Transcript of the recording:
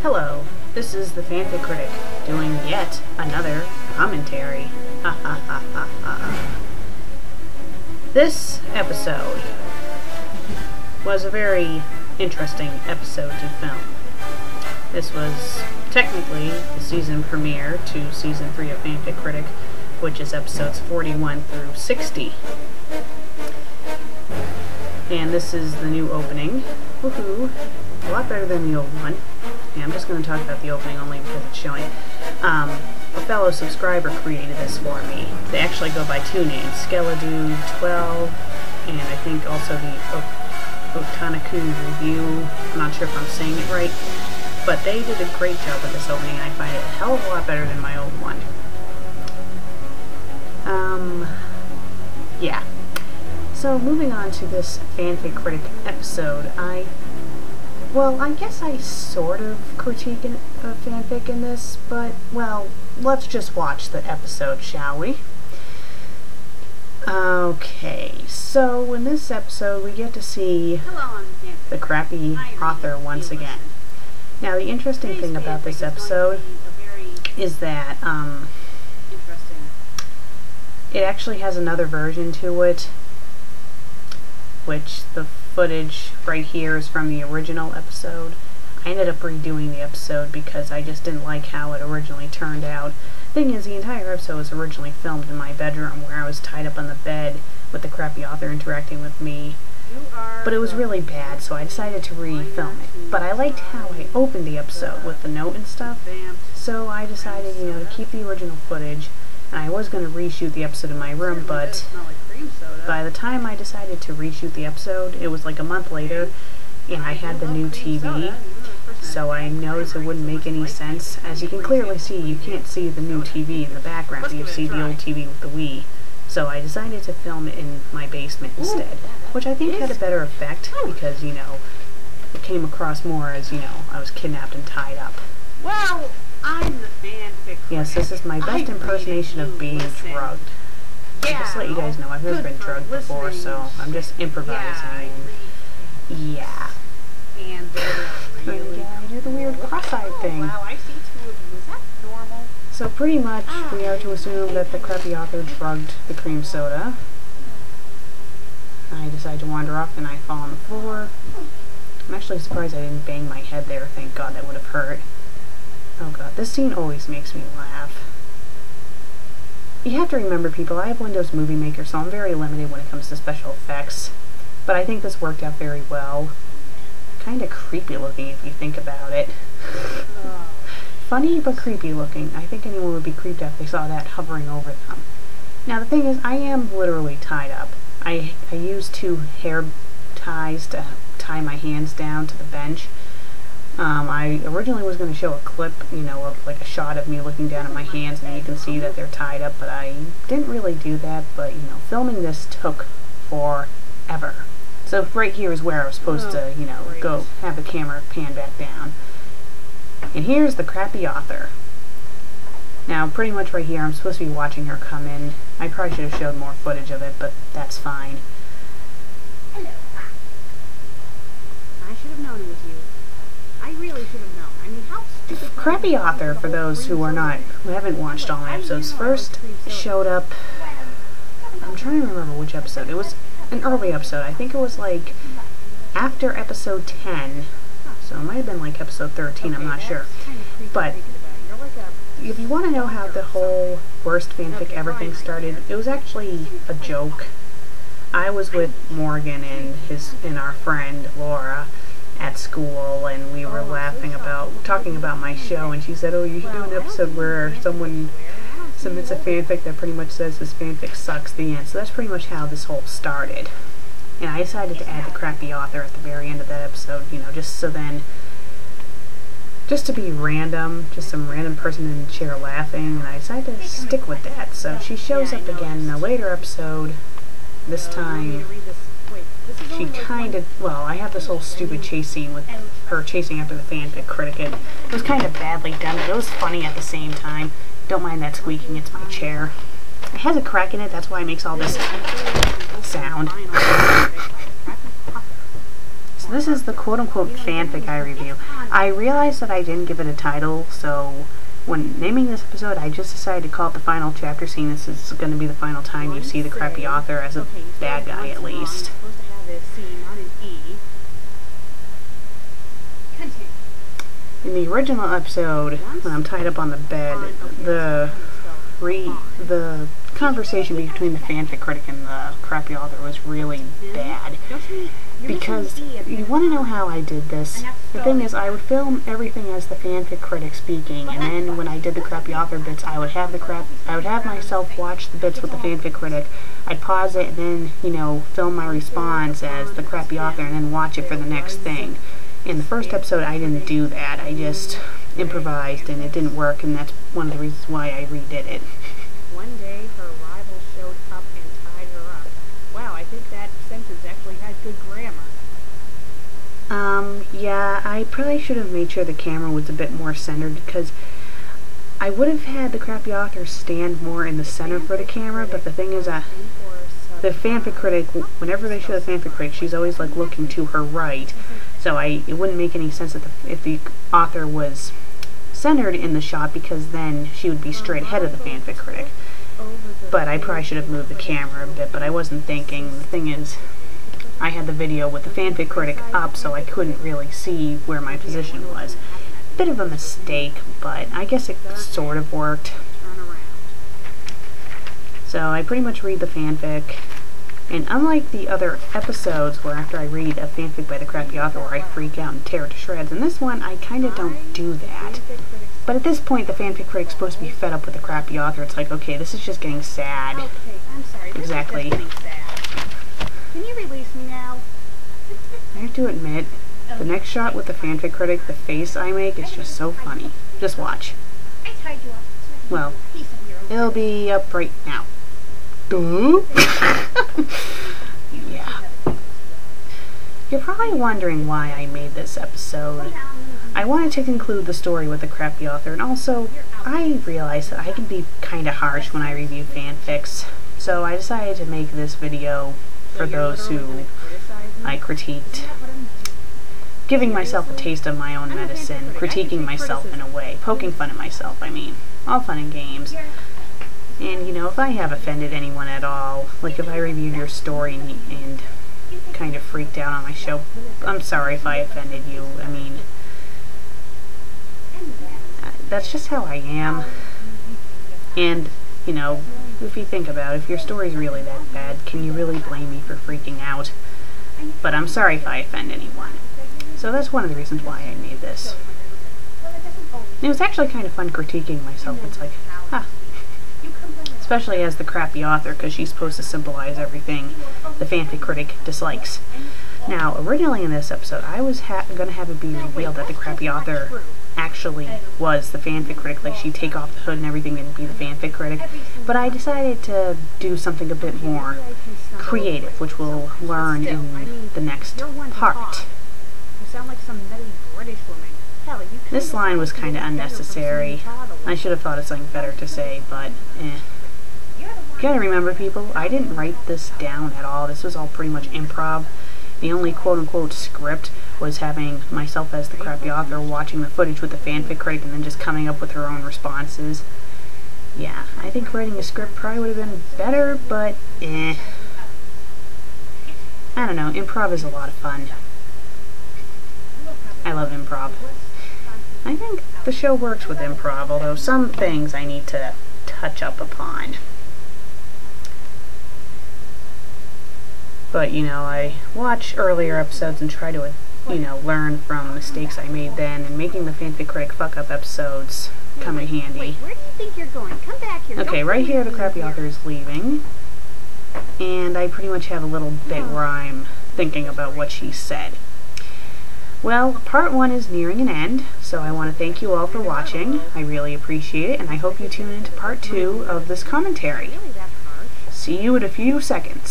Hello, this is the FanFic Critic doing yet another commentary. Ha ha ha ha ha. This episode was a very interesting episode to film. This was technically the season premiere to season 3 of FanFic Critic, which is episodes 41 through 60. And this is the new opening. Woohoo! A lot better than the old one. Yeah, I'm just going to talk about the opening only because it's showing. A fellow subscriber created this for me. They actually go by two names, Skeledude12, and I think also the Otanaku Review. I'm not sure if I'm saying it right, but they did a great job with this opening, and I find it a hell of a lot better than my old one. Yeah. So moving on to this FanFic Critic episode, I guess I sort of critique a fanfic in this, but, well, let's just watch the episode, shall we? Okay, so in this episode we get to see the crappy author once again. Now, the interesting thing about this episode is that, it actually has another version to it, which the footage right here is from the original episode. I ended up redoing the episode because I just didn't like how it originally turned out. Thing is, the entire episode was originally filmed in my bedroom where I was tied up on the bed with the crappy author interacting with me. But it was really bad, so I decided to re-film it. But I liked how I opened the episode with the note and stuff, so I decided, to keep the original footage. And I was going to reshoot the episode in my room, but by the time I decided to reshoot the episode, it was like a month later, and I had the new TV, so I noticed it wouldn't make any sense. As you can clearly see, you can't see the new TV in the background, but you see the old TV with the Wii. So I decided to film it in my basement instead, which I think had a better effect, because, it came across more as, I was kidnapped and tied up. Well, I'm the fanfic. Yes, this is my best impersonation of being drugged. Just to let you guys know, I've never been drugged before, so I'm just improvising. Yeah. And I do the weird cross-eyed thing. Wow, I see two of you. Is that normal? So pretty much, we are to assume that the crappy author drugged the cream soda. I decide to wander off and I fall on the floor. I'm actually surprised I didn't bang my head there. Thank God, that would have hurt. Oh god, this scene always makes me laugh. You have to remember, people, I have Windows Movie Maker, so I'm very limited when it comes to special effects. But I think this worked out very well. Kinda creepy looking if you think about it. Funny but creepy looking. I think anyone would be creeped out if they saw that hovering over them. Now the thing is, I am literally tied up. I used 2 hair ties to tie my hands down to the bench. I originally was going to show a clip, of like a shot of me looking down at my hands, and you can see that they're tied up, but I didn't really do that. But, filming this took forever. So right here is where I was supposed to, go have the camera pan back down. And here's the crappy author. Now, pretty much right here, I'm supposed to be watching her come in. I probably should have showed more footage of it, but that's fine. Hello. I should have known it was you. I really should have known. I mean, how stupid. Crappy author, for those who haven't watched all my episodes, first showed up. I'm trying to remember which episode. It was an early episode. I think it was like after episode 10. So it might have been like episode 13. I'm not sure. But if you want to know how the whole worst fanfic ever thing started, it was actually a joke. I was with Morgan and our friend Laura at school, and we were talking about my show, and she said, oh, you should do an episode where someone submits a fanfic that pretty much says this fanfic sucks, the end. So that's pretty much how this whole started. And I decided to add the crappy author at the very end of that episode, just to be random, just some random person in the chair laughing, and I decided to stick with that. So she shows up again in a later episode. This time, she I have this whole stupid chase scene with her chasing after the fanfic critic. It was kind of badly done, but it was funny at the same time. Don't mind that squeaking, it's my chair. It has a crack in it, that's why it makes all this sound. So this is the quote-unquote fanfic I review. I realized that I didn't give it a title, so when naming this episode, I just decided to call it the final chapter, seeing this is going to be the final time you see the crappy author as a bad guy, at least. In the original episode, when I'm tied up on the bed, the conversation between the fanfic critic and the crappy author was really bad. Because you want to know how I did this? The thing is, I would film everything as the fanfic critic speaking, and then when I did the crappy author bits, I would have myself watch the bits with the fanfic critic. I'd pause it and then, you know, film my response as the crappy author and then watch it for the next thing. In the first episode, I didn't do that. I just improvised and it didn't work, and that's one of the reasons why I redid it. One day, her rival showed up and tied her up. Wow, I think that sentence actually had good grammar. Yeah, I probably should have made sure the camera was a bit more centered, because I would have had the crappy author stand more in the center for the camera, but the thing is that the fanfic critic, whenever they show the fanfic critic, she's always like looking to her right, so it wouldn't make any sense if the author was centered in the shot, because then she would be straight ahead of the fanfic critic. But I probably should have moved the camera a bit, but I wasn't thinking. The thing is, I had the video with the fanfic critic up, so I couldn't really see where my position was. Bit of a mistake, but I guess it sort of worked. So I pretty much read the fanfic, and unlike the other episodes where after I read a fanfic by the crappy author where I freak out and tear it to shreds, in this one I kinda don't do that. But at this point, the fanfic critic's supposed to be fed up with the crappy author. It's like, okay, this is just getting sad. Okay, I'm sorry. Exactly. This is just getting sad. Can you release me now? I have to admit, the next shot with the fanfic critic, the face I make is just so funny. Just watch. I tied you up. Well, it'll be up right now. Duh. Yeah. You're probably wondering why I made this episode. I wanted to conclude the story with the crappy author, and also, I realized that I can be kinda harsh when I review fanfics, so I decided to make this video for those who I critiqued. Giving myself a taste of my own medicine, critiquing myself in a way, poking fun at myself, I mean. All fun and games. And, you know, if I have offended anyone at all, like if I reviewed your story and kind of freaked out on my show, I'm sorry if I offended you. I mean, that's just how I am. And, you know, if you think about it, if your story's really that bad, can you really blame me for freaking out? But I'm sorry if I offend anyone. So that's one of the reasons why I made this. And it was actually kind of fun critiquing myself. It's like, huh. Especially as the crappy author, because she's supposed to symbolize everything the fanfic critic dislikes. Now, originally in this episode, I was going to have it be revealed that the crappy author actually was the fanfic critic, like she'd take off the hood and everything and be the fanfic critic, but I decided to do something a bit more creative, which we'll learn in the next part. This line was kind of unnecessary. I should have thought of something better to say, but You gotta remember, people, I didn't write this down at all. This was all pretty much improv. The only quote-unquote script was having myself as the crappy author watching the footage with the fanfic critic and then just coming up with her own responses. Yeah, I think writing a script probably would have been better, but I don't know, improv is a lot of fun. I love improv. I think the show works with improv, although some things I need to touch up upon. But, you know, I watch earlier episodes and try to, you know, learn from mistakes I made then, and making the fanfic critic fuck up episodes come in handy. Wait, where do you think you're going? Come back here. Okay, right here the crappy author is leaving, and I pretty much have a little bit where I'm thinking about what she said. Well, part 1 is nearing an end, so I want to thank you all for watching. I really appreciate it, and I hope you tune into part 2 of this commentary. See you in a few seconds.